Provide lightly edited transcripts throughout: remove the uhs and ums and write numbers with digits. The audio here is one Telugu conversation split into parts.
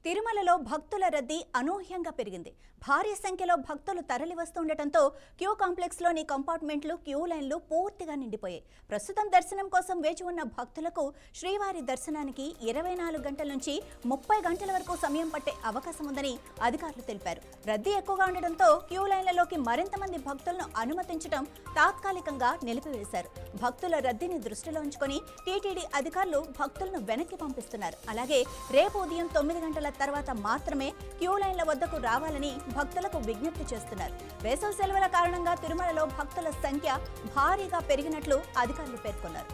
తిరుమలలో భక్తుల రద్దీ అనూహ్యంగా పెరిగింది. భారీ సంఖ్యలో భక్తులు తరలి వస్తుండటంతో క్యూ కాంప్లెక్స్లోని కంపార్ట్మెంట్లు, క్యూ లైన్లు పూర్తిగా నిండిపోయాయి. ప్రస్తుతం దర్శనం కోసం వేచి ఉన్న భక్తులకు శ్రీవారి దర్శనానికి 24 గంటల నుంచి 30 గంటల వరకు సమయం పట్టే అవకాశం ఉందని అధికారులు తెలిపారు. రద్దీ ఎక్కువగా ఉండడంతో క్యూ లైన్లలోకి మరింత మంది భక్తులను అనుమతించడం తాత్కాలికంగా నిలిపివేశారు. భక్తుల రద్దీని దృష్టిలో ఉంచుకొని టీటీడీ అధికారులు భక్తులను వెనక్కి పంపిస్తున్నారు. అలాగే రేపు ఉదయం 9 గంటల తర్వాత మాత్రమే క్యూ లైన్ల వద్దకు రావాలని భక్తులకు విజ్ఞప్తి చేస్తున్నారు. వేసవి సెలవుల కారణంగా తిరుమలలో భక్తుల సంఖ్య భారీగా పెరిగినట్లు అధికారులు పేర్కొన్నారు.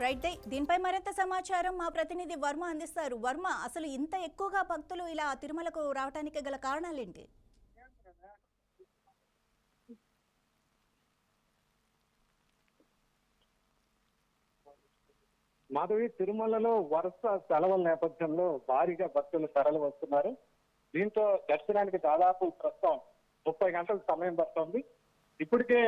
రైట్, దీనిపై మరింత సమాచారం మా ప్రతినిధి వర్మ అందిస్తారు. వర్మ, అసలు ఇంత ఎక్కువగా భక్తులు ఇలా తిరుమలకు రావడానికి గల కారణాలేంటి? మాధవి, తిరుమలలో వరుస సెలవుల నేపథ్యంలో భారీగా భక్తులు తరలి వస్తున్నారు. దీంతో దర్శనానికి దాదాపు ప్రస్తుతం 30 గంటల సమయం పడుతోంది. ఇప్పటికే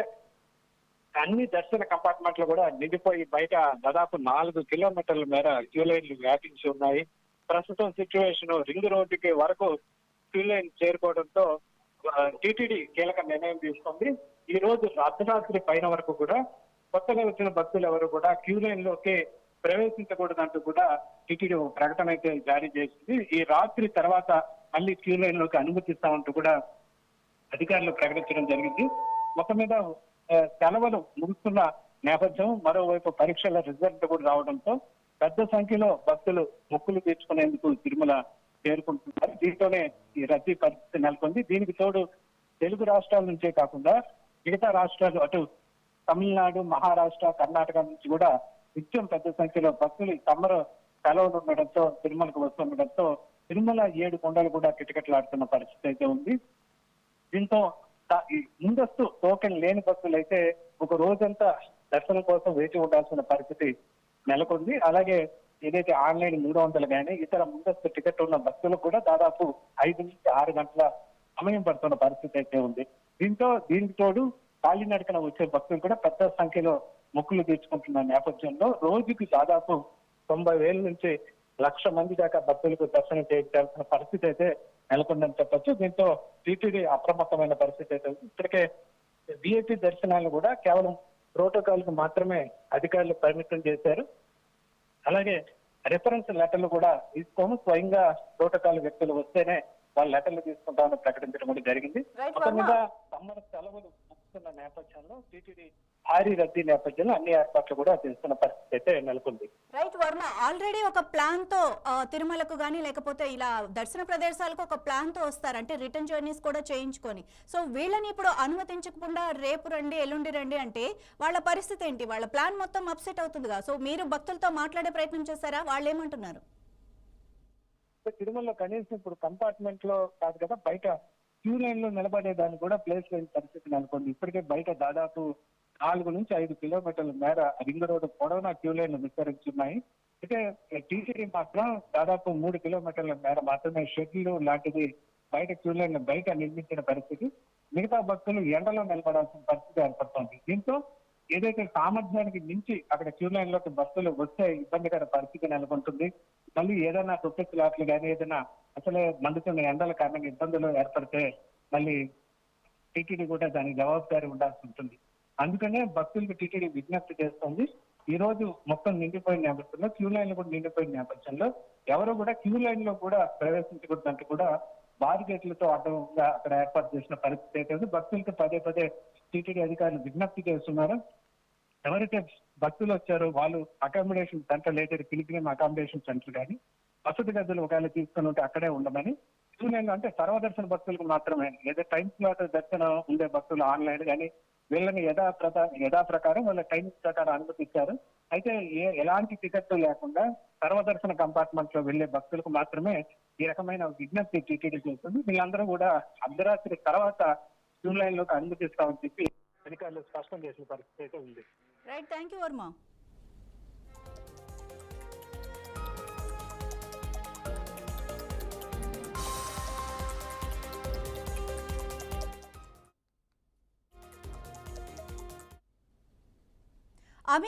అన్ని దర్శన కంపార్ట్మెంట్లు కూడా నిండిపోయి బయట దాదాపు 4 కిలోమీటర్ల మేర క్యూ లైన్లు వ్యాపించి ఉన్నాయి. ప్రస్తుతం సిచ్యువేషన్ రింగ్ రోడ్డుకి వరకు క్యూ లైన్ చేరుకోవడంతో టీటీడీ కీలక నిర్ణయం తీసుకుంది. ఈ రోజు అర్ధరాత్రి పైన వరకు కూడా కొత్తగా వచ్చిన భక్తులు ఎవరు కూడా క్యూ లైన్ లోకి ప్రవేశించకూడదంటూ కూడా టీటీడీ ఒక ప్రకటన అయితే జారీ చేసింది. ఈ రాత్రి తర్వాత మళ్ళీ క్యూ లైన్ లోకి అనుమతిస్తామంటూ కూడా అధికారులు ప్రకటించడం జరిగింది. మొత్తం మీద సెలవులు ముగుస్తున్న నేపథ్యం, మరోవైపు పరీక్షల రిజల్ట్ కూడా రావడంతో పెద్ద సంఖ్యలో భక్తులు మొక్కులు తీర్చుకునేందుకు తిరుమల చేరుకుంటున్నారు. దీంతోనే ఈ రద్దీ పరిస్థితి నెలకొంది. దీనికి తోడు తెలుగు రాష్ట్రాల నుంచే కాకుండా మిగతా రాష్ట్రాలు, అటు తమిళనాడు, మహారాష్ట్ర, కర్ణాటక నుంచి కూడా నిత్యం పెద్ద సంఖ్యలో భక్తులు సమ్మర్ సెలవులు ఉండడంతో తిరుమలకు వస్తుండడంతో తిరుమల 7 కొండలు కూడా కిటకిటలాడుతున్న పరిస్థితి అయితే ఉంది. దీంతో ముందస్తు టోకెన్ లేని భక్తులు అయితే ఒక రోజంతా దర్శనం కోసం వేచి ఉండాల్సిన పరిస్థితి నెలకొంది. అలాగే ఏదైతే ఆన్లైన్ 300 కానీ ఇతర ముందస్తు టికెట్ ఉన్న భక్తులకు కూడా దాదాపు 5 నుంచి 6 గంటల సమయం పడుతున్న పరిస్థితి అయితే ఉంది. దీనికి తోడు కాలినడకన వచ్చే భక్తులు కూడా పెద్ద సంఖ్యలో మొక్కులు తీర్చుకుంటున్న నేపథ్యంలో రోజుకి దాదాపు 90,000 నుంచి 1,00,000 మంది దాకా భక్తులకు దర్శనం చేయాల్సిన పరిస్థితి అయితే నెలకొందని చెప్పొచ్చు. దీంతో టీటీడీ అప్రమత్తమైన పరిస్థితి అయితే ఉంది. ఇప్పటికే విఐపి దర్శనాలను కూడా కేవలం ప్రోటోకాల్ కు మాత్రమే అధికారులు పరిమితం చేశారు. అలాగే రిఫరెన్స్ లెటర్లు కూడా తీసుకోము, స్వయంగా ప్రోటోకాల్ వ్యక్తులు వస్తేనే వాళ్ళ లెటర్లు తీసుకుంటామని ప్రకటించడం కూడా జరిగింది. మొత్తం మీద సమ్మర్ సెలవులు ముగుస్తున్న నేపథ్యంలో టీటీడీ భారీ రద్దీ నేపథ్యంలో అన్ని ఏర్పాట్లు కూడా చేస్తున్న పరిస్థితి అయితే నెలకొంది. రైట్ వర్మ, ఆల్రెడీ ఒక ప్లాన్ తో తిరుమలకు గానీ లేకపోతే ఇలా దర్శన ప్రదేశాలకు ఒక ప్లాన్ తో వస్తారు, అంటే రిటర్న్ జర్నీస్ కూడా చేయించుకొని. సో వీళ్ళని ఇప్పుడు అనుమతించకుండా రేపు రండి, ఎల్లుండి రండి అంటే వాళ్ళ పరిస్థితి ఏంటి? వాళ్ళ ప్లాన్ మొత్తం అప్సెట్ అవుతుందిగా. సో మీరు భక్తులతో మాట్లాడే ప్రయత్నం చేశారా? వాళ్ళు ఏమంటున్నారు? తిరుమలలో కనీసం ఇప్పుడు కంపార్ట్మెంట్ లో కాదు కదా, బయట క్యూ లైన్ లో నిలబడేదాన్ని కూడా ప్లేస్ లేని పరిస్థితి నెలకొంది. ఇప్పటికే బయట దాదాపు 4 నుంచి 5 కిలోమీటర్ల మేర రింగ్ రోడ్డు పొడవునా క్యూ లైన్లు విస్తరించున్నాయి. అయితే టీటీడీ మాత్రం దాదాపు 3 కిలోమీటర్ల మేర మాత్రమే షెడ్యూల్ లాంటిది బయట క్యూ లైన్ బయట నిర్మించిన పరిస్థితి. మిగతా భక్తులు ఎండలో నిలబడాల్సిన పరిస్థితి ఏర్పడుతోంది. దీంతో ఏదైతే సామర్థ్యానికి మించి అక్కడ క్యూ లైన్ లోకి భక్తులు వస్తే ఇబ్బందికర పరిస్థితి నెలకొంటుంది. మళ్ళీ ఏదైనా తొక్కిసలాట్లు కానీ ఏదైనా అసలే మండుతున్న ఎండల కారణంగా ఇబ్బందులు ఏర్పడితే మళ్ళీ టీటీడీ కూడా దానికి జవాబుదారీ ఉండాల్సి ఉంటుంది. అందుకనే భక్తులకు టీటీడీ విజ్ఞప్తి చేస్తుంది. ఈ రోజు మొత్తం నిండిపోయిన నేపథ్యంలో, క్యూ లైన్లు కూడా నిండిపోయిన నేపథ్యంలో ఎవరు కూడా క్యూ లైన్ లో కూడా ప్రవేశించకూడదంటూ కూడా బారికేట్లతో అడ్డంగా అక్కడ ఏర్పాటు చేసిన పరిస్థితి అయితే భక్తులకు పదే పదే టీటీడీ అధికారులు విజ్ఞప్తి చేస్తున్నారు. ఎవరైతే భక్తులు వచ్చారో వాళ్ళు అకామిడేషన్ సెంటర్ లేదా పిలిగ్రిమ్ అకామిడేషన్ సెంటర్ కానీ వసతి గదులు ఒకవేళ తీసుకుని ఉంటే అక్కడే ఉండమని, క్యూ లైన్ అంటే సర్వదర్శన భక్తులకు మాత్రమే, లేదా టైం స్లాట్ దర్శనం ఉండే భక్తులు ఆన్లైన్ కానీ వీళ్ళని యథా ప్రకారం వాళ్ళ టైం ప్రకారం అనుమతిస్తారు. అయితే ఎలాంటి టికెట్ లేకుండా సర్వదర్శన కంపార్ట్మెంట్ లో వెళ్లే భక్తులకు మాత్రమే ఈ రకమైన విజ్ఞప్తి టీటీడీ చేస్తుంది. వీళ్ళందరూ కూడా అర్ధరాత్రి తర్వాత క్యూ లైన్ లోకి అనుమతిస్తామని చెప్పి అధికారులు స్పష్టం చేసిన పరిస్థితి అయితే ఉంది. Right, thank you Varma.